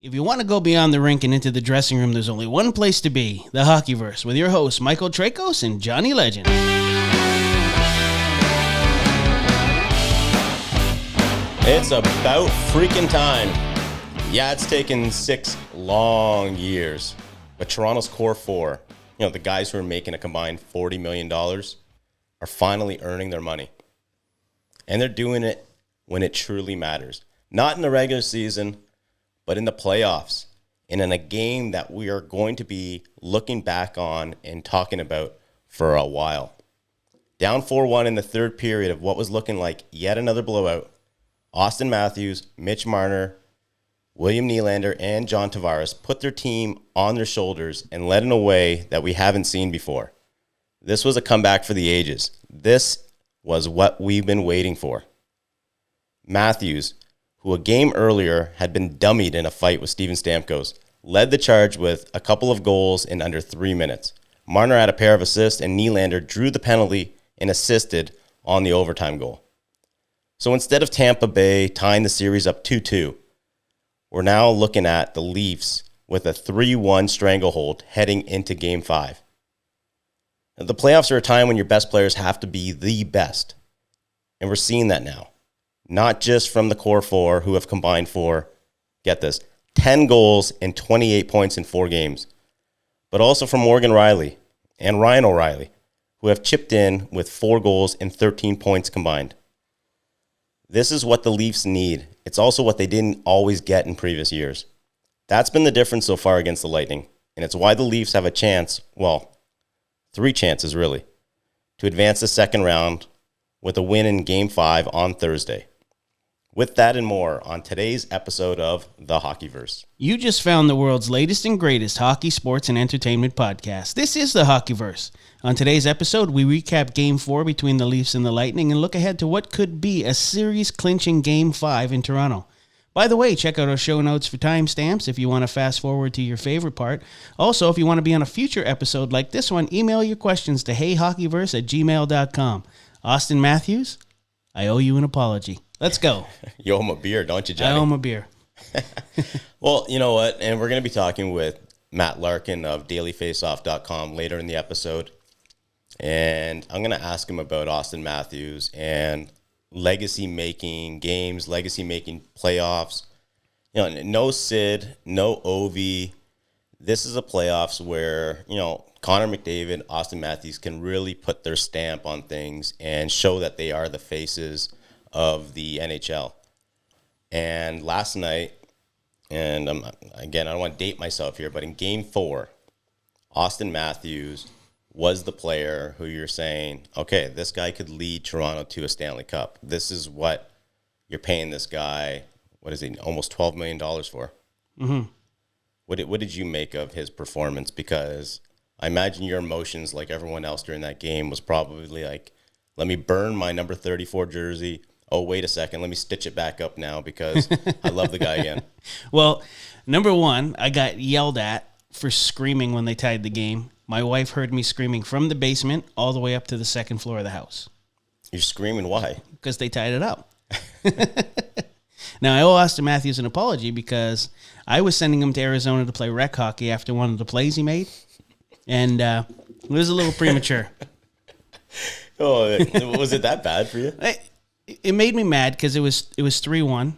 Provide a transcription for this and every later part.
If you want to go beyond the rink and into the dressing room, there's only one place to be, the HockeyVerse, with your hosts, Michael Tracos and Johnny Legend. It's about freaking time. Yeah, it's taken 6 long years, but Toronto's core four, the guys who are making a combined $40 million, are finally earning their money. And they're doing it when it truly matters. Not in the regular season, but in the playoffs, and in a game that we are going to be looking back on and talking about for a while. Down 4-1 in the third period of what was looking like yet another blowout, Auston Matthews, Mitch Marner, William Nylander, and John Tavares put their team on their shoulders and led in a way that we haven't seen before. This was a comeback for the ages. This was what we've been waiting for. Matthews, who a game earlier had been dummied in a fight with Steven Stamkos, led the charge with a couple of goals in under 3 minutes. Marner had a pair of assists, and Nylander drew the penalty and assisted on the overtime goal. So instead of Tampa Bay tying the series up 2-2, we're now looking at the Leafs with a 3-1 stranglehold heading into Game 5. Now, the playoffs are a time when your best players have to be the best, and we're seeing that now. Not just from the core four who have combined for, get this, 10 goals and 28 points in 4 games, but also from Morgan Rielly and Ryan O'Reilly, who have chipped in with 4 goals and 13 points combined. This is what the Leafs need. It's also what they didn't always get in previous years. That's been the difference so far against the Lightning, and it's why the Leafs have a chance, 3 chances really, to advance the second round with a win in Game 5 on Thursday. With that and more on today's episode of The HockeyVerse. You just found the world's latest and greatest hockey, sports, and entertainment podcast. This is the HockeyVerse. On today's episode, we recap Game 4 between the Leafs and the Lightning and look ahead to what could be a series-clinching Game 5 in Toronto. By the way, check out our show notes for timestamps if you want to fast forward to your favorite part. Also, if you want to be on a future episode like this one, email your questions to heyhockeyverse@gmail.com. Auston Matthews, I owe you an apology. Let's go. You owe him a beer, don't you, Johnny? I owe him a beer. Well, you know what? And we're going to be talking with Matt Larkin of dailyfaceoff.com later in the episode. And I'm going to ask him about Auston Matthews and legacy-making games, legacy-making playoffs. No Sid, no Ovi. This is a playoffs where, Connor McDavid, Auston Matthews can really put their stamp on things and show that they are the faces of the NHL. And last night, and again, I don't want to date myself here, but in Game 4, Auston Matthews was the player who you're saying, okay, this guy could lead Toronto to a Stanley Cup. This is what you're paying this guy, what is he, almost $12 million for. Mm-hmm. What did you make of his performance? Because I imagine your emotions, like everyone else during that game, was probably like, let me burn my number 34 jersey. Oh, wait a second, let me stitch it back up now because I love the guy again. Well, number one, I got yelled at for screaming when they tied the game. My wife heard me screaming from the basement all the way up to the second floor of the house. You're screaming why? Because they tied it up. Now, I owe Auston Matthews an apology because I was sending him to Arizona to play rec hockey after one of the plays he made, and it was a little premature. Oh, was it that bad for you? It made me mad because it was 3-1,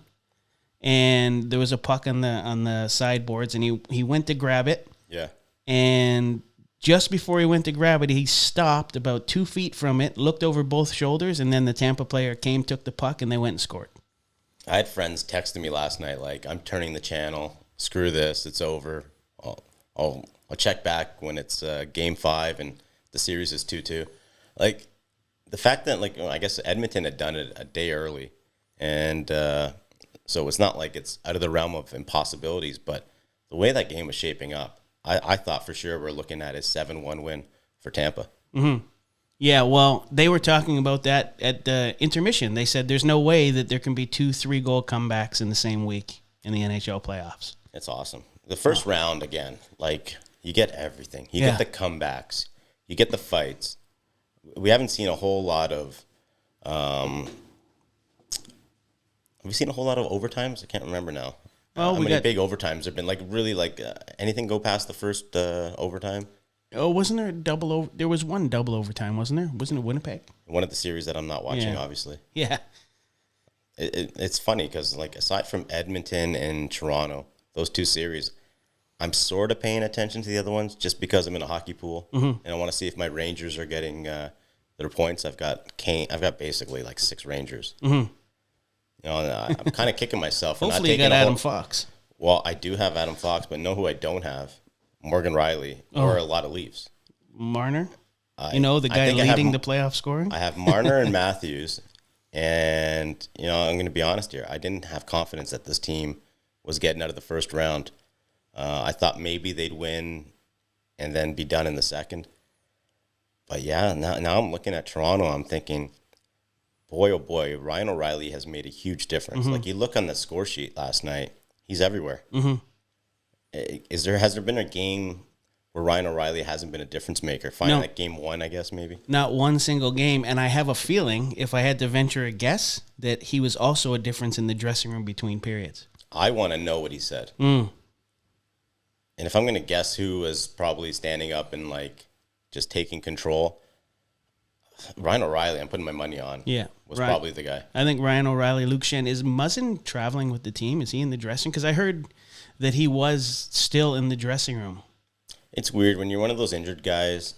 and there was a puck on the sideboards, and he went to grab it. Yeah. And just before he went to grab it, he stopped about 2 feet from it, looked over both shoulders, and then the Tampa player came, took the puck, and they went and scored. I had friends texting me last night like, I'm turning the channel. Screw this. It's over. I'll check back when it's Game 5 and the series is 2-2. Like, the fact that, I guess Edmonton had done it a day early, and so it's not like it's out of the realm of impossibilities, but the way that game was shaping up, I thought for sure we're looking at a 7-1 win for Tampa. Mm-hmm. Yeah, well, they were talking about that at the intermission. They said there's no way that there can be 2 3-goal comebacks in the same week in the NHL playoffs. It's awesome. The first round, again, you get everything. You get the comebacks. You get the fights. We haven't seen a whole lot of Have we seen a whole lot of overtimes? I can't remember now. Well, how many big overtimes have been? Like, really, like, anything go past the first overtime? Oh, wasn't there a double over? There was one double overtime, wasn't there? Wasn't it Winnipeg? One of the series that I'm not watching, Yeah. obviously. Yeah. It's funny because, like, aside from Edmonton and Toronto, those two series, I'm sort of paying attention to the other ones just because I'm in a hockey pool, and I want to see if my Rangers are getting their points. I've got basically like 6 Rangers. You know, and, I'm kind of kicking myself for not Hopefully you taking got Adam Fox. Well, I do have Adam Fox, but know who I don't have? Morgan Riley or a lot of Leafs. Marner? The guy leading the playoff scoring? I have Marner and Matthews, and, I'm going to be honest here. I didn't have confidence that this team was getting out of the first round. I thought maybe they'd win and then be done in the second. But, yeah, now I'm looking at Toronto. I'm thinking, boy, oh, boy, Ryan O'Reilly has made a huge difference. Like, you look on the score sheet last night, he's everywhere. Has there been a game where Ryan O'Reilly hasn't been a difference maker? Finally, like game 1, I guess, maybe? Not one single game. And I have a feeling, if I had to venture a guess, that he was also a difference in the dressing room between periods. I want to know what he said. And if I'm going to guess who was probably standing up and, like, just taking control, Ryan O'Reilly, I'm putting my money on, was probably the guy. I think Ryan O'Reilly, Luke Shen. Is Muzzin traveling with the team? Is he in the dressing? Because I heard that he was still in the dressing room. It's weird when you're one of those injured guys.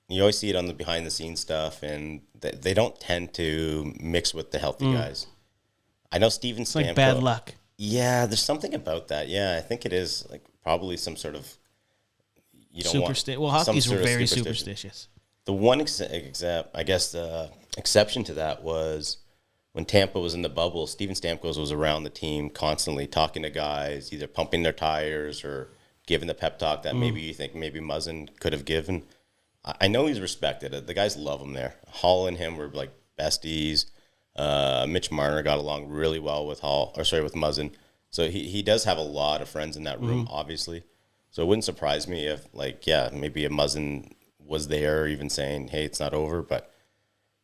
You always see it on the behind-the-scenes stuff, and they don't tend to mix with the healthy guys. I know Steven Stamkos. Like bad luck. Yeah, there's something about that. Yeah, I think it is like probably some sort of Well, hockey's very superstitious. The one exception to that was when Tampa was in the bubble. Steven Stamkos was around the team constantly, talking to guys, either pumping their tires or giving the pep talk that maybe you think maybe Muzzin could have given. I know he's respected. The guys love him there. Hall and him were like besties. Mitch Marner got along really well with with Muzzin. So he does have a lot of friends in that room, obviously. So it wouldn't surprise me if, maybe a Muzzin was there even saying, hey, it's not over. But,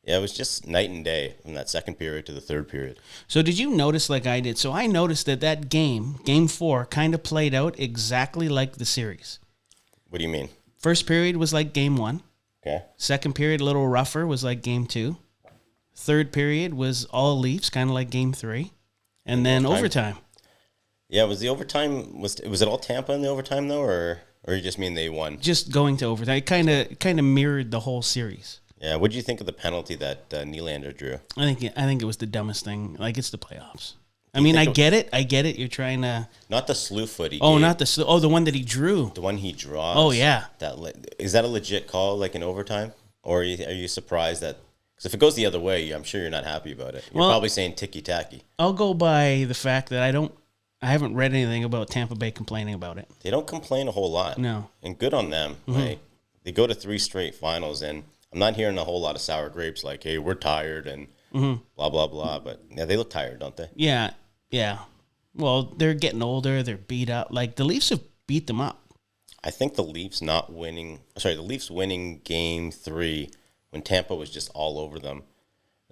yeah, it was just night and day from that second period to the third period. So did you notice like I did? So I noticed that game 4, kind of played out exactly like the series. What do you mean? First period was like game 1. Okay. Second period, a little rougher, was like game 2. Third period was all Leafs, kind of like game 3. And then overtime. Yeah, was the overtime, was it all Tampa in the overtime, though, or you just mean they won? Just going to overtime. It kind of mirrored the whole series. Yeah, what did you think of the penalty that Nylander drew? I think it was the dumbest thing. Like, it's the playoffs. I mean, I get it. You're trying to... Not the slew foot he gave. Not the... Oh, the one that he drew. The one he draws. Oh, yeah. Is that a legit call, like in overtime? Or are you surprised that... Because if it goes the other way, I'm sure you're not happy about it. You're probably saying ticky-tacky. I'll go by the fact that I haven't read anything about Tampa Bay complaining about it. They don't complain a whole lot. No. And good on them. Right? They go to 3 straight finals, and I'm not hearing a whole lot of sour grapes like, hey, we're tired and blah, blah, blah. But, yeah, they look tired, don't they? Yeah. Well, they're getting older. They're beat up. Like, the Leafs have beat them up. I think the Leafs winning game 3 when Tampa was just all over them,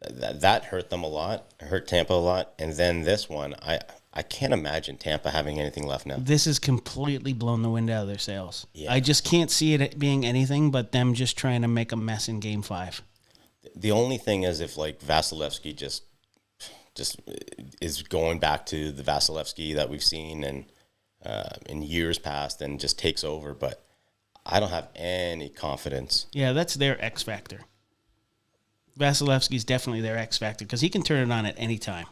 that hurt them a lot. It hurt Tampa a lot. And then this one, I can't imagine Tampa having anything left now. This has completely blown the wind out of their sails. Yeah. I just can't see it being anything but them just trying to make a mess in game 5. The only thing is if, like, Vasilevsky just is going back to the Vasilevsky that we've seen and in years past and just takes over. But I don't have any confidence. Yeah, that's their X factor. Vasilevsky's definitely their X factor because he can turn it on at any time.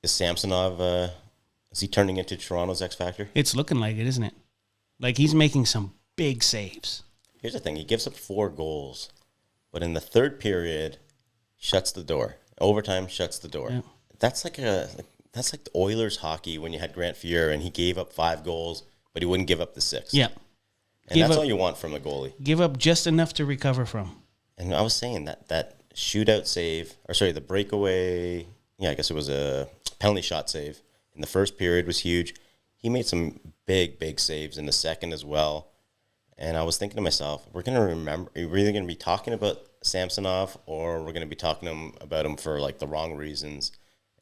Is Samsonov, is he turning into Toronto's X factor? It's looking like it, isn't it? Like, he's making some big saves. Here's the thing. He gives up 4 goals, but in the third period, shuts the door. Overtime, shuts the door. Yeah. That's like the Oilers hockey when you had Grant Fuhr and he gave up 5 goals, but he wouldn't give up the 6th. Yeah. And that's all you want from a goalie. Give up just enough to recover from. And I was saying that shootout save, the breakaway, I guess it was a penalty shot save in the first period was huge. He made some big, big saves in the second as well. And I was thinking to myself, are we really going to be talking about Samsonov or we're going to be talking about him for like the wrong reasons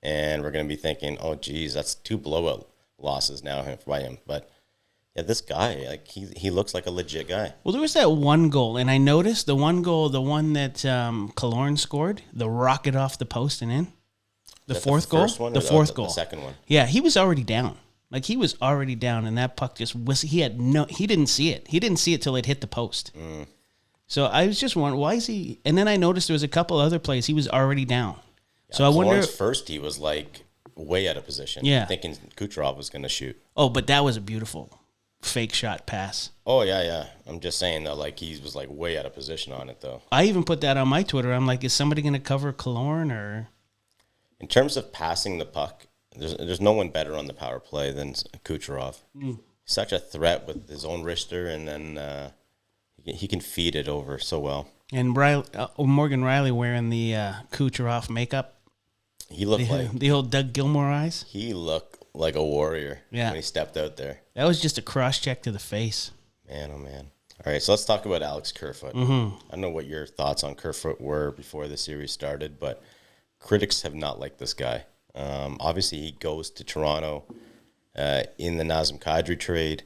and we're going to be thinking, oh, geez, that's 2 blowout losses now by him. But yeah, this guy, like he looks like a legit guy. Well, there was that one goal, and I noticed the one that Killorn scored, the rocket off the post and in. The fourth goal? The fourth goal. The second one. Yeah, he was already down. Like, he was already down, and that puck just was. He didn't see it. He didn't see it till it hit the post. So I was just wondering, why is he? And then I noticed there was a couple other plays. He was already down. Yeah, so I wonder. First, he was like way out of position. Yeah. Thinking Kucherov was going to shoot. Oh, but that was a beautiful fake shot pass. Oh, yeah. I'm just saying, though, like, he was like way out of position on it, though. I even put that on my Twitter. I'm like, is somebody going to cover Killorn or? In terms of passing the puck, there's no one better on the power play than Kucherov. Such a threat with his own wrister, and then he can feed it over so well. And Morgan Riley wearing the Kucherov makeup. He looked like the old Doug Gilmour eyes. He looked like a warrior when he stepped out there. That was just a cross check to the face. Man, oh man. All right, so let's talk about Alex Kerfoot. I don't know what your thoughts on Kerfoot were before the series started, but critics have not liked this guy. Obviously, he goes to Toronto in the Nazem Kadri trade.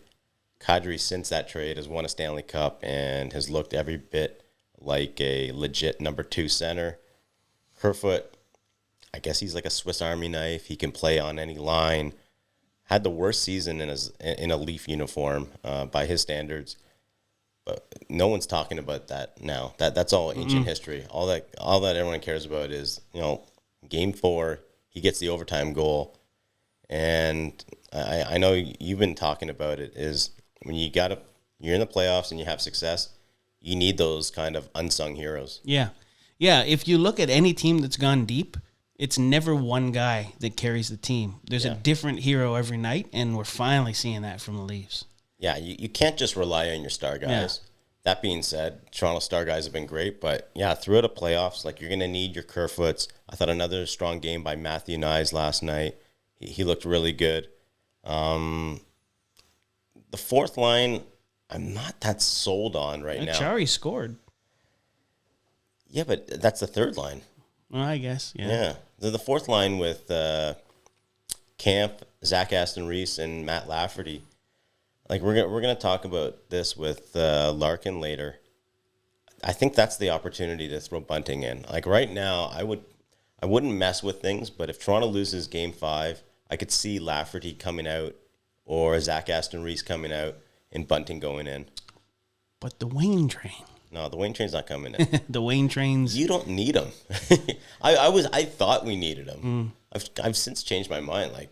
Kadri, since that trade, has won a Stanley Cup and has looked every bit like a legit number 2 center. Kerfoot, I guess he's like a Swiss Army knife. He can play on any line. Had the worst season in a Leaf uniform by his standards. But no one's talking about that now. That's all ancient history. All that everyone cares about is, Game 4, he gets the overtime goal. And I know you've been talking about it, is when you're in the playoffs and you have success, you need those kind of unsung heroes. Yeah. Yeah, if you look at any team that's gone deep, it's never one guy that carries the team. There's a different hero every night, and we're finally seeing that from the Leafs. Yeah, you can't just rely on your star guys. Yeah. That being said, Toronto star guys have been great, but yeah, throughout the playoffs, like, you're going to need your Kerfoots. I thought another strong game by Matthew Nyes last night. He looked really good. The fourth line, I'm not that sold on right now. Chari scored. Yeah, but that's the third line. Well, I guess, yeah. Yeah. The fourth line with Camp, Zach Aston-Reese, and Matt Lafferty. Like, we're gonna talk about this with Larkin later. I think that's the opportunity to throw Bunting in. Like, right now, I wouldn't mess with things, but if Toronto loses Game 5, I could see Lafferty coming out or Zach Aston-Reese coming out and Bunting going in. But the Wayne train. No, the Wayne train's not coming in. The Wayne trains. You don't need him. I thought we needed him. I've since changed my mind. Like,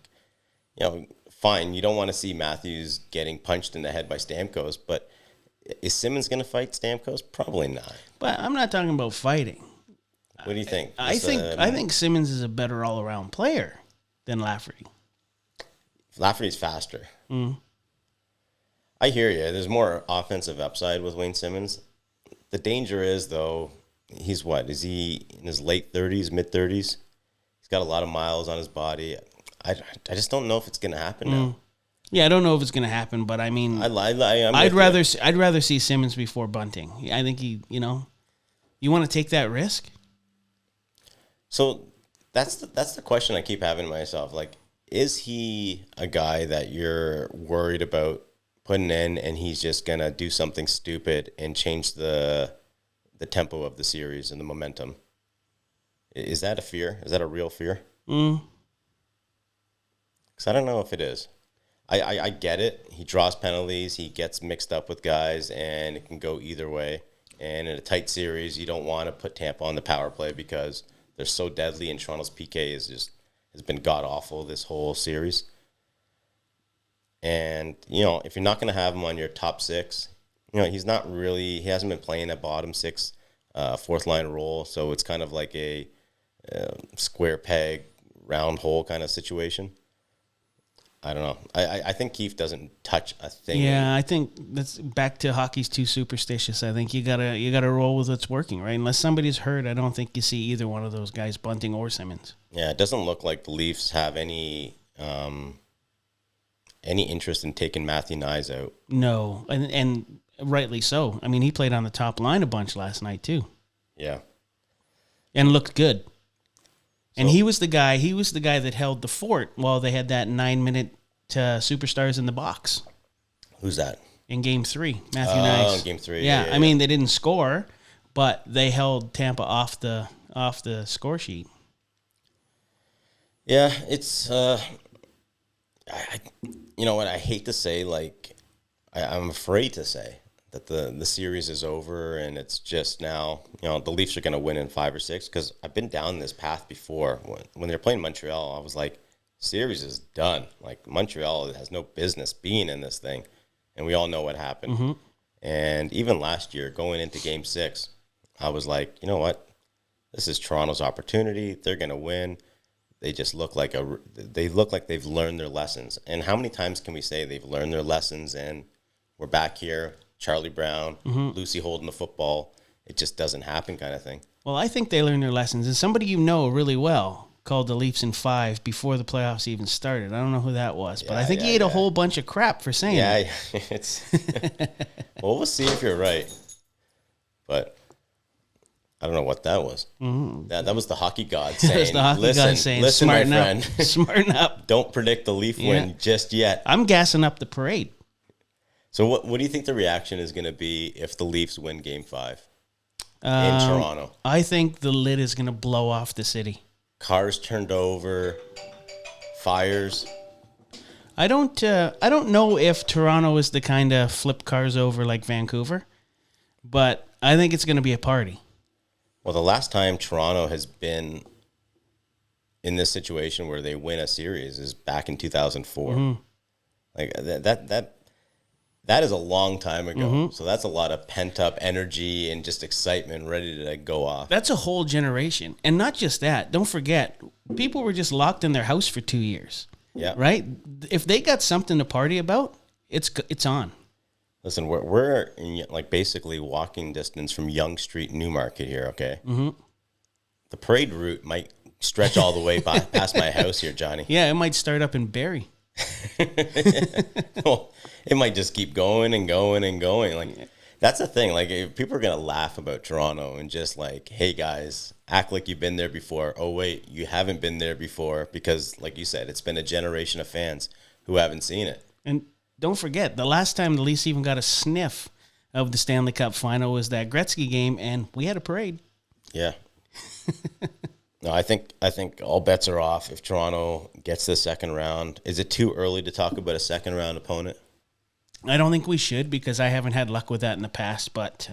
fine, you don't want to see Matthews getting punched in the head by Stamkos, but is Simmons going to fight Stamkos? Probably not. But I'm not talking about fighting. What do you think? I think Simmons is a better all-around player than Lafferty. Lafferty's faster. I hear you. There's more offensive upside with Wayne Simmons. The danger is, though, he's what? Is he in his late 30s, mid-30s? He's got a lot of miles on his body. I just don't know if it's going to happen now. Yeah, I don't know if it's going to happen, but I mean, I'd rather see Simmons before Bunting. I think you want to take that risk. So that's the question I keep having to myself. Like, is he a guy that you're worried about putting in, and he's just going to do something stupid and change the tempo of the series and the momentum? Is that a fear? Is that a real fear? Because I don't know if it is. I get it. He draws penalties. He gets mixed up with guys, and it can go either way. And in a tight series, you don't want to put Tampa on the power play because they're so deadly, and Toronto's PK has been god-awful this whole series. And, if you're not going to have him on your top 6, he hasn't been playing that bottom 6 fourth line role. So it's kind of like a square peg, round hole kind of situation. I don't know. I think Keefe doesn't touch a thing. Yeah, I think that's back to hockey's too superstitious. I think you gotta roll with what's working, right? Unless somebody's hurt, I don't think you see either one of those guys, Bunting or Simmons. Yeah, it doesn't look like the Leafs have any interest in taking Matthew Nyes out. No, and rightly so. I mean, he played on the top line a bunch last night too. Yeah, and looked good. And he was the guy that held the fort while they had that 9-minute superstars in the box. Who's that? In Game 3, Matthew Nice. In Game 3. Yeah, I mean, they didn't score, but they held Tampa off the score sheet. Yeah, it's you know what, I hate to say, like, I'm afraid to say that the series is over and it's just now, the Leafs are going to win in 5 or 6, because I've been down this path before. When they're playing Montreal, I was like, series is done. Like, Montreal has no business being in this thing, and we all know what happened. Mm-hmm. And even last year, going into Game 6, I was like, you know what, this is Toronto's opportunity. They're going to win. They just look like they've learned their lessons. And how many times can we say they've learned their lessons and we're back here, Charlie Brown, Lucy holding the football. It just doesn't happen, kind of thing. Well, I think they learned their lessons. And somebody you know really well called the Leafs in 5 before the playoffs even started. I don't know who that was, but I think he ate a whole bunch of crap for saying it. Yeah, it's well, we'll see if you're right. But I don't know what that was. Mm-hmm. That was the hockey god saying, that was the hockey god saying, listen, my friend. Smarten up. Don't predict the Leaf win just yet. I'm gassing up the parade. So what do you think the reaction is going to be if the Leafs win Game 5 in Toronto? I think the lid is going to blow off the city. Cars turned over, fires. I don't know if Toronto is the kind of flip cars over like Vancouver, but I think it's going to be a party. Well, the last time Toronto has been in this situation where they win a series is back in 2004. Mm-hmm. Like that is a long time ago. Mm-hmm. So that's a lot of pent up energy and just excitement ready to go off. That's a whole generation. And not just that. Don't forget, people were just locked in their house for 2 years. Yeah. Right? If they got something to party about, it's on. Listen, we're in, like, basically walking distance from Yonge Street, Newmarket here, okay? Mm-hmm. The parade route might stretch all the way past my house here, Johnny. Yeah, it might start up in Barrie. Well, it might just keep going and going and going. Like, that's the thing. Like, if people are going to laugh about Toronto and just like, hey, guys, act like you've been there before. Oh, wait, you haven't been there before because, like you said, it's been a generation of fans who haven't seen it. And don't forget, the last time the Leafs even got a sniff of the Stanley Cup final was that Gretzky game, and we had a parade. Yeah. No, I think all bets are off if Toronto gets the second round. Is it too early to talk about a second round opponent? I don't think we should because I haven't had luck with that in the past, but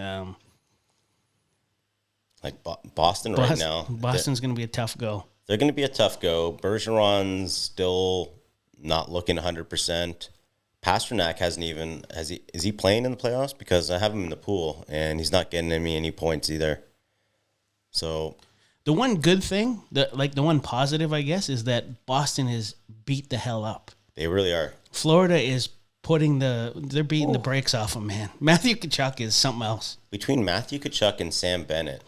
like Boston right now. Boston's going to be a tough go. They're going to be a tough go. Bergeron's still not looking 100%. Pasternak hasn't even is he playing in the playoffs? Because I have him in the pool and he's not getting me any points either. So the one good thing, the one positive, I guess, is that Boston has beat the hell up. They really are. Florida is they're beating the brakes off him, man. Matthew Tkachuk is something else. Between Matthew Tkachuk and Sam Bennett,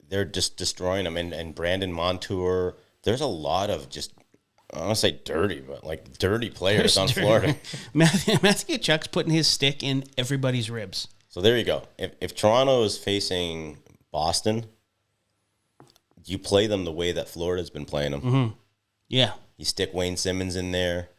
they're just destroying them. And Brandon Montour, there's a lot of just, I don't want to say dirty, but like dirty players on Florida. Matthew Tkachuk's putting his stick in everybody's ribs. So there you go. If Toronto is facing Boston, you play them the way that Florida's been playing them. Mm-hmm. Yeah. You stick Wayne Simmons in there,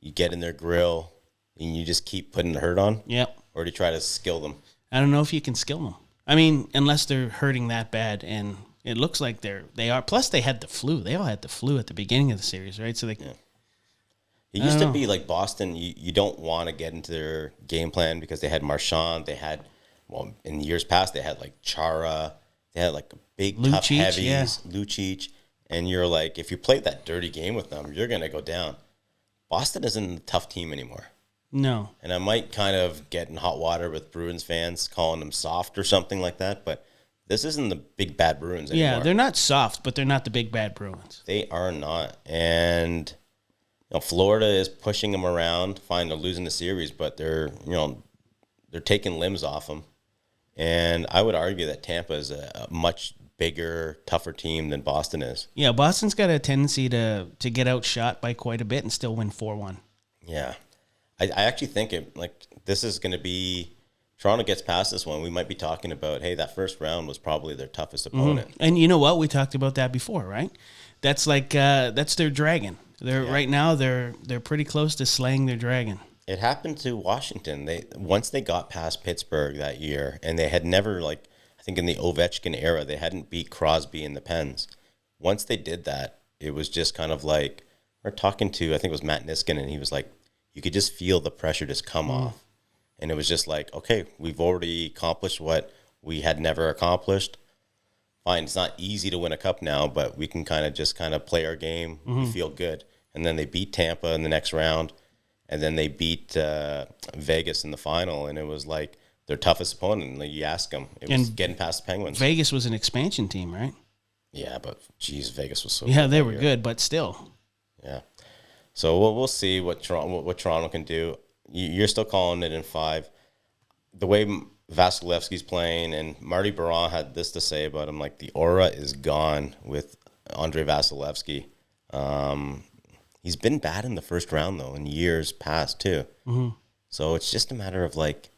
you get in their grill, and you just keep putting the hurt on? Yep. Or do you try to skill them? I don't know if you can skill them. I mean, unless they're hurting that bad, and it looks like they are. Plus, they had the flu. They all had the flu at the beginning of the series, right? So It used to be like Boston, you don't want to get into their game plan because they had Marchand. They had, well, in years past, they had like Chara. They had like big, Lucic, tough heavies, yeah. Lucic. And you're like, if you played that dirty game with them, you're going to go down. Boston isn't a tough team anymore. No. And I might kind of get in hot water with Bruins fans calling them soft or something like that, but this isn't the big bad Bruins anymore. Yeah, they're not soft, but they're not the big bad Bruins. They are not. And Florida is pushing them around. Fine, they're losing the series, but they're taking limbs off them. And I would argue that Tampa is a much bigger, tougher team than Boston is. Yeah, Boston's got a tendency to get outshot by quite a bit and still win 4-1. Yeah. I actually think this is going to be Toronto gets past this one, we might be talking about, hey, that first round was probably their toughest opponent. And you know what? We talked about that before, right? That's like that's their dragon. Right now they're pretty close to slaying their dragon. It happened to Washington. Once they got past Pittsburgh that year, and they had never, like, I think in the Ovechkin era, they hadn't beat Crosby in the Pens. Once they did that, it was just kind of like, we're talking to, I think it was Matt Niskanen, and he was like, you could just feel the pressure just come off. And it was just like, okay, we've already accomplished what we had never accomplished. Fine, it's not easy to win a cup now, but we can kind of play our game. We feel good. And then they beat Tampa in the next round, and then they beat Vegas in the final, and it was like their toughest opponent. Like, you ask them, it was getting past the Penguins. Vegas was an expansion team, right? Yeah, but geez, Vegas was so yeah, good they were good, but still. Yeah. So we'll see what Toronto can do. You're still calling it in 5. The way Vasilevsky's playing, and Marty Baron had this to say about him, like, the aura is gone with Andre Vasilevsky. He's been bad in the first round, though, in years past, too. So it's just a matter of, like,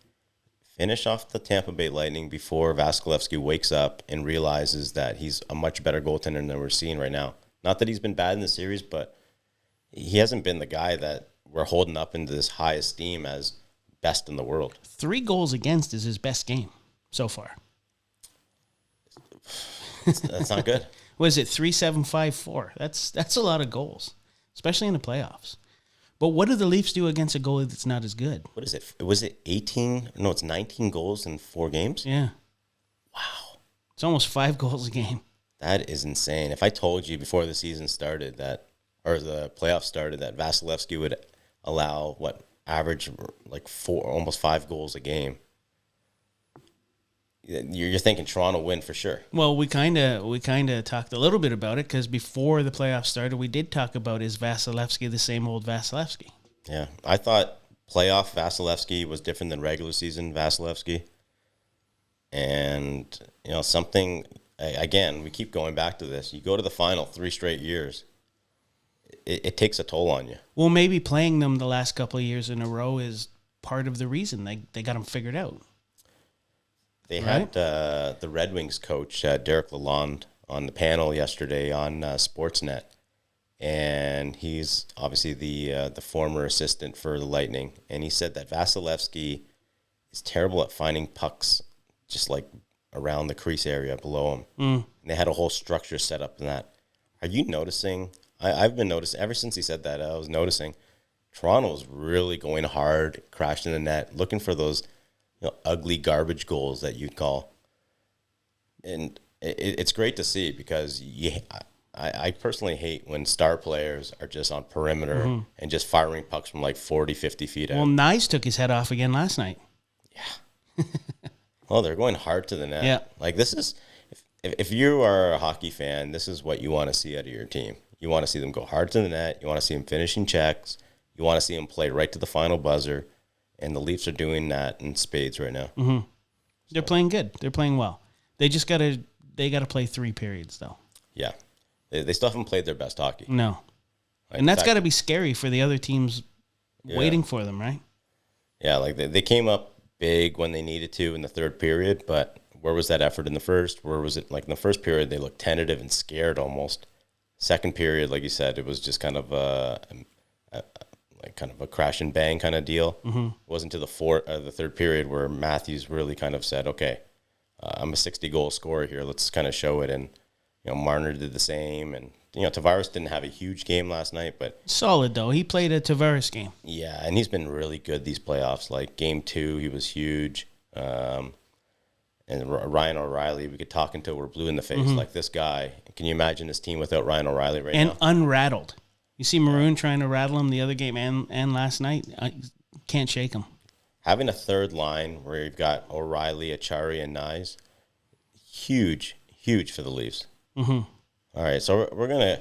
finish off the Tampa Bay Lightning before Vasilevsky wakes up and realizes that he's a much better goaltender than we're seeing right now. Not that he's been bad in the series, but he hasn't been the guy that we're holding up into this high esteem as best in the world. 3 goals against is his best game so far. That's not good. What is it, 3-7-5-4? That's a lot of goals, especially in the playoffs. But what do the Leafs do against a goalie that's not as good? What is it? Was it 18? No, it's 19 goals in 4 games? Yeah. Wow. It's almost 5 goals a game. That is insane. If I told you before the season started or the playoffs started, that Vasilevsky would allow, average like 4, almost 5 goals a game, you're thinking Toronto win for sure. Well, we kind of talked a little bit about it, because before the playoffs started, we did talk about, is Vasilevsky the same old Vasilevsky? Yeah, I thought playoff Vasilevsky was different than regular season Vasilevsky. And, something, again, we keep going back to this. You go to the final 3 straight years, it takes a toll on you. Well, maybe playing them the last couple of years in a row is part of the reason they got them figured out. They had the Red Wings coach, Derek Lalonde, on the panel yesterday on Sportsnet. And he's obviously the former assistant for the Lightning. And he said that Vasilevsky is terrible at finding pucks just like around the crease area below him. And they had a whole structure set up in that. Are you noticing? I've been noticing, ever since he said that, I was noticing Toronto's really going hard, crashing the net, looking for those ugly garbage goals that you'd call. And it's great to see, because I personally hate when star players are just on perimeter and just firing pucks from like 40, 50 feet out. Well, Nyes took his head off again last night. Yeah. Well, they're going hard to the net. Yeah. Like, this is, if you are a hockey fan, this is what you want to see out of your team. You want to see them go hard to the net. You want to see them finishing checks. You want to see them play right to the final buzzer. And the Leafs are doing that in spades right now. They're playing good. They're playing well. They just got to play 3 periods, though. Yeah. They still haven't played their best hockey. No. Like, and that's got to be scary for the other teams waiting for them, right? Yeah, like they came up big when they needed to in the 3rd period, but where was that effort in the first? Where was it? Like, in the first period, they looked tentative and scared almost. 2nd period, like you said, it was just kind of a crash and bang kind of deal. It wasn't to the 3rd period where Matthews really kind of said, okay, I'm a 60-goal scorer here. Let's kind of show it. And, Marner did the same. And, Tavares didn't have a huge game last night, but solid, though. He played a Tavares game. Yeah, and he's been really good these playoffs. Like, game 2, he was huge. And Ryan O'Reilly, we could talk until we're blue in the face. Like, this guy, can you imagine this team without Ryan O'Reilly right now? And unrattled. You see Maroon trying to rattle him the other game and last night. I can't shake him. Having a 3rd line where you've got O'Reilly, Achari, and Nyes, huge for the Leafs. All right, so we're gonna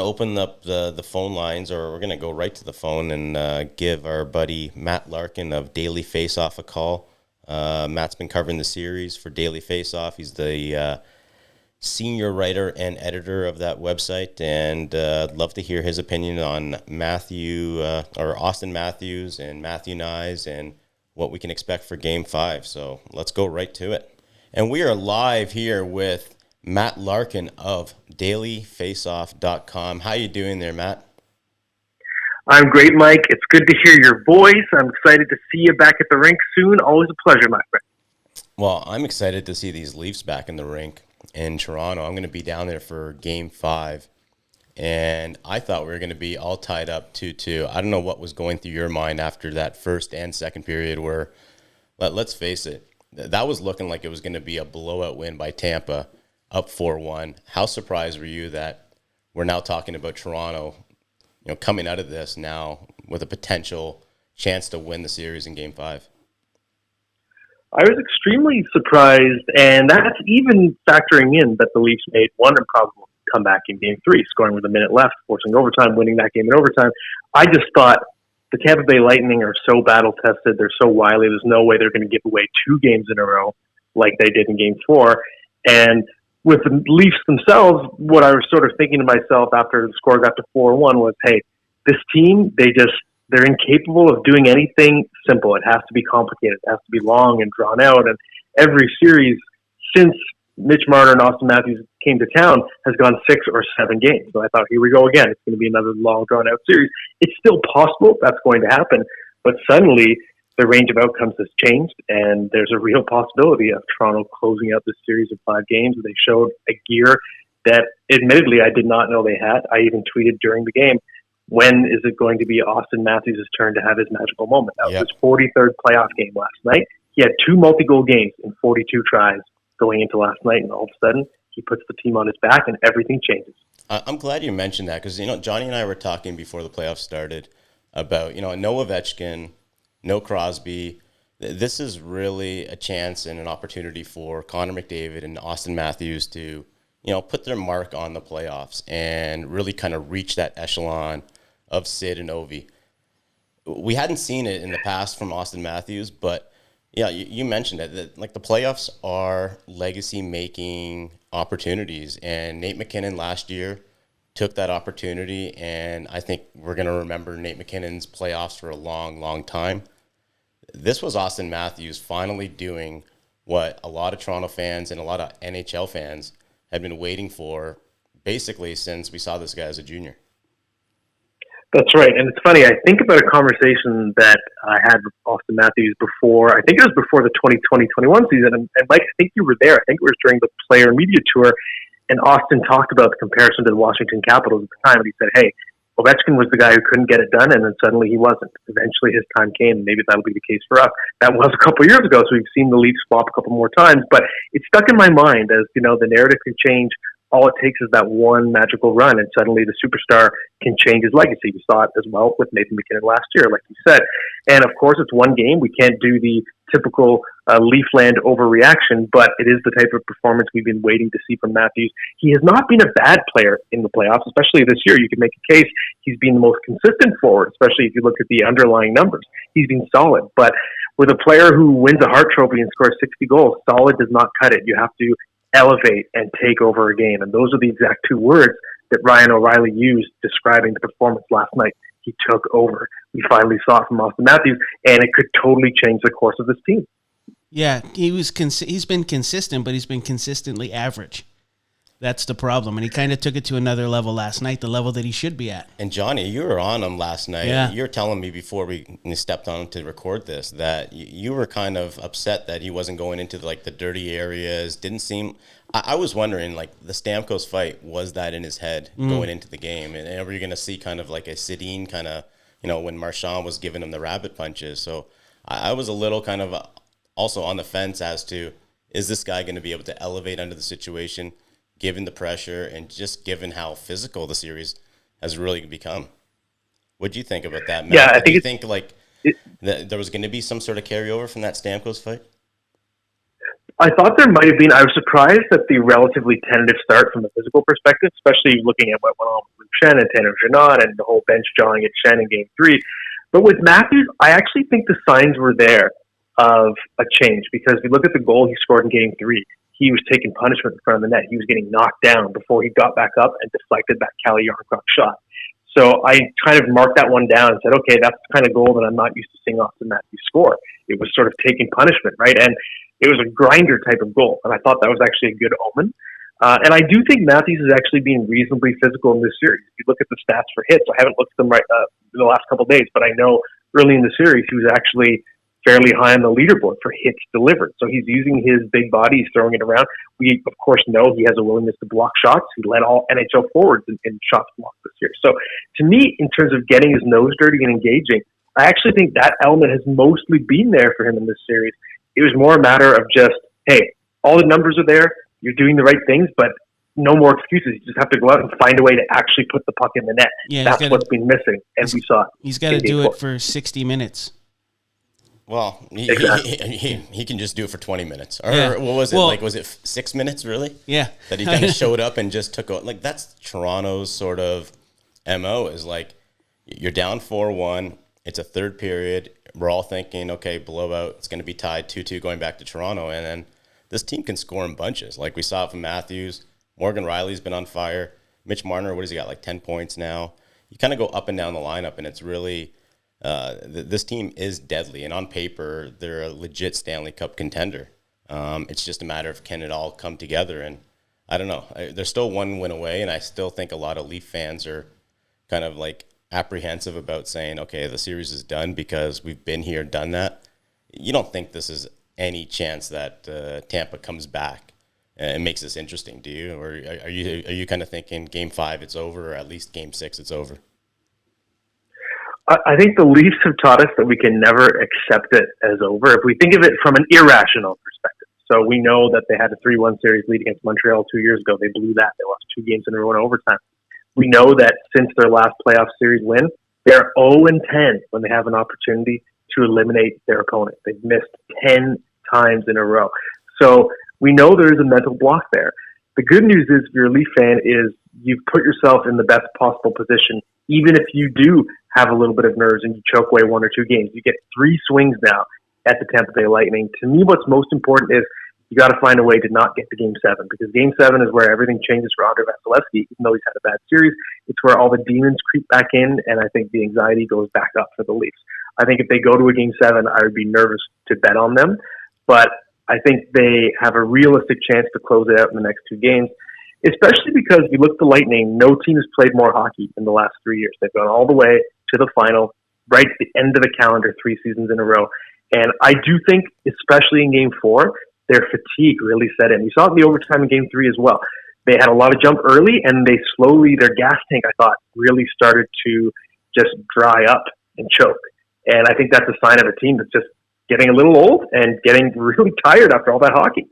open up the phone lines, or we're gonna go right to the phone and give our buddy Matt Larkin of Daily Faceoff a call. Matt's been covering the series for Daily Faceoff. He's the senior writer and editor of that website, and I'd love to hear his opinion on Auston Matthews and Matthew Nyes, and what we can expect for Game 5. So let's go right to it. And we are live here with Matt Larkin of dailyfaceoff.com. How you doing there, Matt? I'm great, Mike. It's good to hear your voice. I'm excited to see you back at the rink soon. Always a pleasure, my friend. Well, I'm excited to see these Leafs back in the rink in Toronto. I'm going to be down there for Game 5, and I thought we were going to be all tied up 2-2. I don't know what was going through your mind after that first and second period where, let's face it, that was looking like it was going to be a blowout win by Tampa, up 4-1. How surprised were you that we're now talking about Toronto, coming out of this now with a potential chance to win the series in Game 5? I was extremely surprised, and that's even factoring in that the Leafs made one improbable comeback in Game 3, scoring with a minute left, forcing overtime, winning that game in overtime. I just thought the Tampa Bay Lightning are so battle-tested, they're so wily, there's no way they're going to give away 2 games in a row like they did in Game 4. And with the Leafs themselves, what I was sort of thinking to myself after the score got to 4-1 was, hey, this team, they're incapable of doing anything simple. It has to be complicated. It has to be long and drawn out. And every series since Mitch Marner and Auston Matthews came to town has gone 6 or 7 games. So I thought, here we go again. It's going to be another long, drawn out series. It's still possible that's going to happen. But suddenly, the range of outcomes has changed, and there's a real possibility of Toronto closing out this series of 5 games. They showed a gear that, admittedly, I did not know they had. I even tweeted during the game, when is it going to be Auston Matthews' turn to have his magical moment? That was his 43rd playoff game last night. He had 2 multi-goal games in 42 tries going into last night, and all of a sudden, he puts the team on his back, and everything changes. I'm glad you mentioned that because, Johnny and I were talking before the playoffs started about, no Ovechkin, no Crosby. This is really a chance and an opportunity for Connor McDavid and Auston Matthews to, put their mark on the playoffs and really kind of reach that echelon of Sid and Ovi. We hadn't seen it in the past from Auston Matthews, but yeah, you mentioned it, that like the playoffs are legacy-making opportunities, and Nate McKinnon last year took that opportunity, and I think we're going to remember Nate McKinnon's playoffs for a long, long time. This was Auston Matthews finally doing what a lot of Toronto fans and a lot of NHL fans had been waiting for basically since we saw this guy as a junior. That's right. And it's funny, I think about a conversation that I had with Auston Matthews before, I think it was before the 2020-21 season, and Mike, I think you were there. I think it was during the player media tour, and Auston talked about the comparison to the Washington Capitals at the time, and he said, hey, Ovechkin was the guy who couldn't get it done, and then suddenly he wasn't. Eventually his time came, and maybe that'll be the case for us. That was a couple of years ago, so we've seen the Leafs flop a couple more times, but it stuck in my mind as, the narrative can change. All it takes is that one magical run, and suddenly the superstar can change his legacy. We saw it as well with Nathan McKinnon last year, like you said. And, of course, it's one game. We can't do the typical Leafland overreaction, but it is the type of performance we've been waiting to see from Matthews. He has not been a bad player in the playoffs, especially this year. You can make a case he's been the most consistent forward, especially if you look at the underlying numbers. He's been solid. But with a player who wins a Hart Trophy and scores 60 goals, solid does not cut it. You have to elevate and take over a game. And those are the exact 2 words that Ryan O'Reilly used describing the performance last night. He took over. We finally saw it from Auston Matthews, and it could totally change the course of this team. Yeah, he's been consistent, but he's been consistently average. That's the problem. And he kind of took it to another level last night, the level that he should be at. And Johnny, you were on him last night. Yeah. You were telling me before we stepped on to record this that you were kind of upset that he wasn't going into the dirty areas. Didn't seem. I was wondering, the Stamkos fight, was that in his head going into the game? And were you going to see kind of like a Sedin kind of, when Marchand was giving him the rabbit punches? So I was a little kind of also on the fence as to, is this guy going to be able to elevate under the situation, given the pressure and just given how physical the series has really become? What do you think about that, Matt? Yeah, I think that there was going to be some sort of carryover from that Stamkos fight? I thought there might have been. I was surprised at the relatively tentative start from the physical perspective, especially looking at what went on with Luke Shen and Tanner Jeannot and the whole bench jawing at Shen in Game 3. But with Matthews, I actually think the signs were there of a change, because if you look at the goal he scored in Game 3, he was taking punishment in front of the net. He was getting knocked down before he got back up and deflected that Calle Yarncroc shot. So I kind of marked that one down and said, okay, that's the kind of goal that I'm not used to seeing Auston Matthews score. It was sort of taking punishment, right? And it was a grinder type of goal. And I thought that was actually a good omen. And I do think Matthews is actually being reasonably physical in this series. If you look at the stats for hits, I haven't looked at them in the last couple of days, but I know early in the series he was actually fairly high on the leaderboard for hits delivered. So he's using his big body, he's throwing it around. We, of course, know he has a willingness to block shots. He led all NHL forwards in shots blocked this year. So to me, in terms of getting his nose dirty and engaging, I actually think that element has mostly been there for him in this series. It was more a matter of just, hey, all the numbers are there, you're doing the right things, but no more excuses. You just have to go out and find a way to actually put the puck in the net. Yeah, that's what's been missing, and we saw it. He's got to do it for 60 minutes. Well, he can just do it for 20 minutes. Or what was it? Was it 6 minutes, really? Yeah. That he kind of showed up and just took – like, that's Toronto's sort of MO is like you're down 4-1. It's a third period. We're all thinking, okay, blowout. It's going to be tied 2-2 going back to Toronto. And then this team can score in bunches. Like we saw it from Matthews. Morgan Riley's been on fire. Mitch Marner, what has he got, like 10 points now? You kind of go up and down the lineup, and it's really – this team is deadly, and on paper, they're a legit Stanley Cup contender. It's just a matter of can it all come together, and I don't know. They're still one win away, and I still think a lot of Leaf fans are kind of like apprehensive about saying, okay, the series is done because we've been here, done that. You don't think this is any chance that Tampa comes back and makes this interesting, do you? Or are you kind of thinking Game 5 it's over, or at least Game 6 it's over? I think the Leafs have taught us that we can never accept it as over if we think of it from an irrational perspective. So we know that they had a 3-1 series lead against Montreal 2 years ago. They blew that. They lost 2 games in a row in overtime. We know that since their last playoff series win, they're 0-10 when they have an opportunity to eliminate their opponent. They've missed 10 times in a row. So we know there is a mental block there. The good news is, if you're a Leaf fan, is you've put yourself in the best possible position. Even if you do have a little bit of nerves and you choke away 1 or 2 games, you get 3 swings now at the Tampa Bay Lightning. To me, what's most important is you got to find a way to not get to Game 7, because Game 7 is where everything changes for Andrei Vasilevskiy. Even though he's had a bad series, it's where all the demons creep back in, and I think the anxiety goes back up for the Leafs. I think if they go to a Game 7, I would be nervous to bet on them, but I think they have a realistic chance to close it out in the next 2 games, especially because if you look at the Lightning, no team has played more hockey in the last 3 years. They've gone all the way to the final, right at the end of the calendar, 3 seasons in a row. And I do think, especially in Game 4, their fatigue really set in. You saw it in the overtime in Game 3 as well. They had a lot of jump early, and they slowly, their gas tank, I thought, really started to just dry up and choke. And I think that's a sign of a team that's just getting a little old and getting really tired after all that hockey.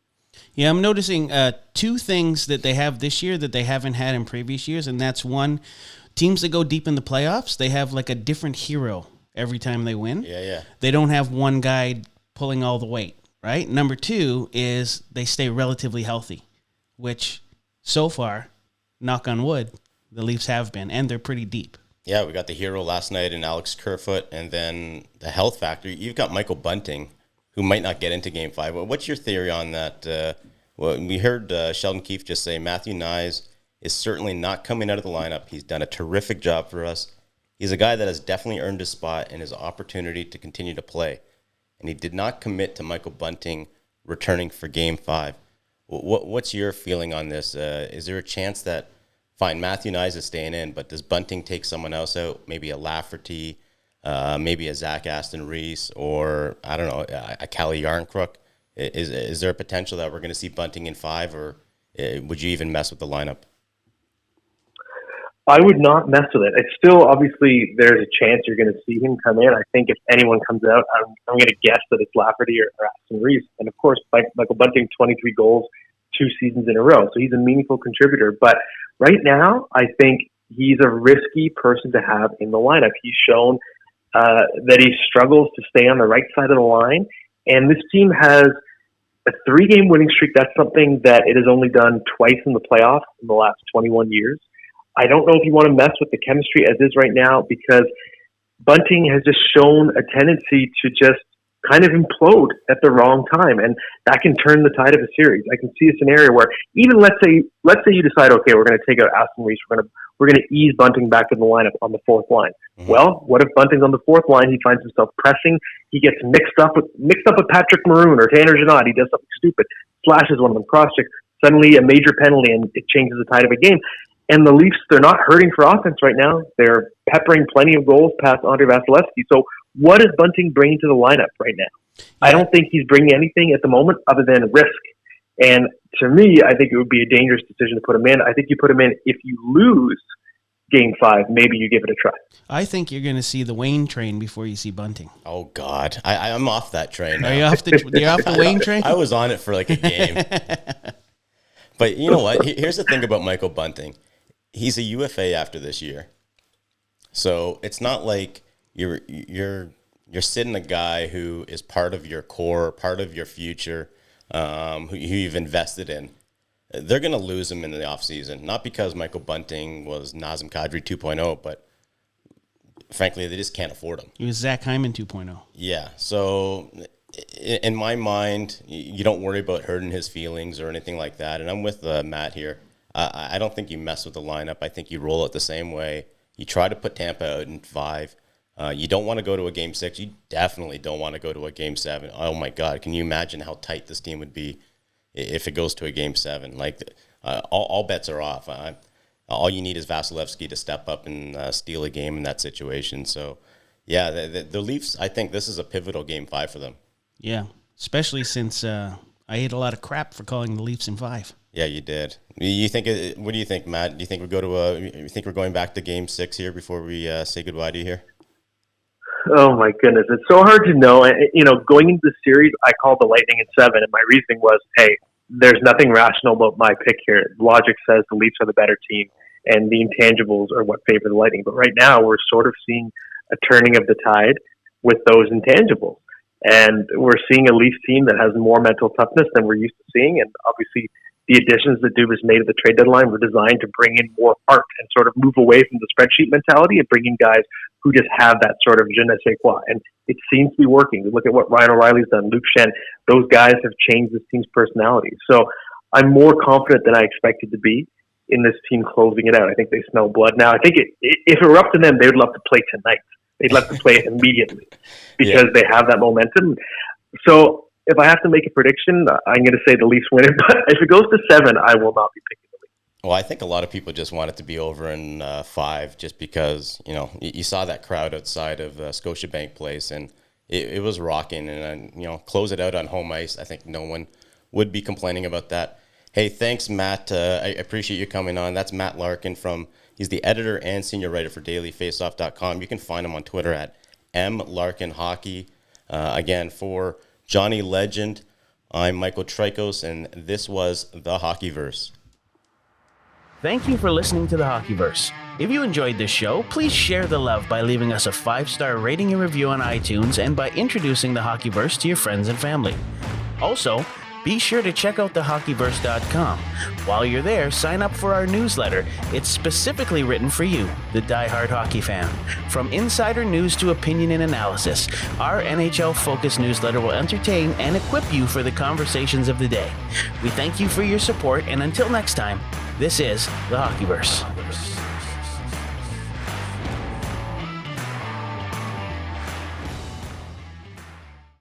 Yeah, I'm noticing 2 things that they have this year that they haven't had in previous years, and that's one, teams that go deep in the playoffs, they have like a different hero every time they win. Yeah. They don't have one guy pulling all the weight, right? Number 2 is they stay relatively healthy, which so far, knock on wood, the Leafs have been, and they're pretty deep. Yeah, we got the hero last night in Alex Kerfoot, and then the health factor. You've got Michael Bunting, who might not get into Game 5. What's your theory on that? Well, we heard Sheldon Keefe just say Matthew Nyes is certainly not coming out of the lineup. He's done a terrific job for us. He's a guy that has definitely earned his spot and his opportunity to continue to play. And he did not commit to Michael Bunting returning for Game 5. What's your feeling on this? Is there a chance that, fine, Matthew Nyes is staying in, but does Bunting take someone else out, maybe a Lafferty, maybe a Zach Aston Reese, or I don't know, a Calle Yarncrook? Is there a potential that we're going to see Bunting in 5, or would you even mess with the lineup? I would not mess with it. It's still, obviously, there's a chance you're going to see him come in. I think if anyone comes out, I'm going to guess that it's Lafferty or Aston Reese. And of course, Michael Bunting, 23 goals, 2 seasons in a row. So he's a meaningful contributor. But right now, I think he's a risky person to have in the lineup. He's shown that he struggles to stay on the right side of the line. And this team has a 3-game winning streak. That's something that it has only done twice in the playoffs in the last 21 years. I don't know if you want to mess with the chemistry as is right now, because Bunting has just shown a tendency to just kind of implode at the wrong time, and that can turn the tide of a series. I can see a scenario where even let's say you decide, okay, we're going to take out Aston Reese, we're we're going to ease Bunting back in the lineup on the fourth line. Mm-hmm. Well, what if Bunting's on the fourth line? He finds himself pressing. He gets mixed up with Patrick Maroon or Tanner Janot. He does something stupid, slashes one of them, cross-check. Suddenly a major penalty, and it changes the tide of a game. And the Leafs, they're not hurting for offense right now. They're peppering plenty of goals past Andrei Vasilevsky. So what is Bunting bringing to the lineup right now? Yeah. I don't think he's bringing anything at the moment other than risk. And to me, I think it would be a dangerous decision to put him in. I think you put him in if you lose Game 5, maybe you give it a try. I think you're going to see the Wayne train before you see Bunting. Oh, God. I'm off that train now. Are you off the Wayne train? I was on it for like a game. But you know what? Here's the thing about Michael Bunting. He's a UFA after this year. So it's not like you're sitting a guy who is part of your core, part of your future, who you've invested in. They're going to lose him in the offseason. Not because Michael Bunting was Nazem Kadri 2.0, but frankly, they just can't afford him. He was Zach Hyman 2.0. Yeah. So in my mind, you don't worry about hurting his feelings or anything like that. And I'm with Matt here. I don't think you mess with the lineup. I think you roll it the same way. You try to put Tampa out in 5. You don't want to go to a Game 6. You definitely don't want to go to a Game 7. Oh, my God. Can you imagine how tight this team would be if it goes to a Game 7? Like, all bets are off. All you need is Vasilevsky to step up and steal a game in that situation. So, yeah, the Leafs, I think this is a pivotal Game 5 for them. Yeah, especially since I ate a lot of crap for calling the Leafs in 5. Yeah, you did. You think? What do you think, Matt? Do you think you think we're going back to Game 6 here before we say goodbye to you here? Oh my goodness, it's so hard to know. Going into the series, I called the Lightning in 7, and my reasoning was, hey, there's nothing rational about my pick here. Logic says the Leafs are the better team, and the intangibles are what favor the Lightning. But right now, we're sort of seeing a turning of the tide with those intangibles. And we're seeing a Leafs team that has more mental toughness than we're used to seeing. And obviously, the additions that Dubas made at the trade deadline were designed to bring in more heart and sort of move away from the spreadsheet mentality and bring in guys who just have that sort of je ne sais quoi. And it seems to be working. Look at what Ryan O'Reilly's done, Luke Shen. Those guys have changed this team's personality. So I'm more confident than I expected to be in this team closing it out. I think they smell blood now. I think if it were up to them, they would love to play tonight. They'd love to play it immediately because they have that momentum. So if I have to make a prediction, I'm going to say the Leafs win it. But if it goes to 7, I will not be picking the Leafs. Well, I think a lot of people just want it to be over in 5 just because, you saw that crowd outside of Scotiabank Place, and it was rocking. And, close it out on home ice. I think no one would be complaining about that. Hey, thanks, Matt. I appreciate you coming on. That's Matt Larkin he's the editor and senior writer for dailyfaceoff.com. You can find him on Twitter at @MLarkinHockey. Again, for Johnny Legend, I'm Michael Trikos, and this was the HockeyVerse. Thank you for listening to the HockeyVerse. If you enjoyed this show, please share the love by leaving us a 5-star rating and review on iTunes and by introducing the HockeyVerse to your friends and family. Also, be sure to check out thehockeyverse.com. While you're there, sign up for our newsletter. It's specifically written for you, the diehard hockey fan. From insider news to opinion and analysis, our NHL-focused newsletter will entertain and equip you for the conversations of the day. We thank you for your support, and until next time, this is the HockeyVerse.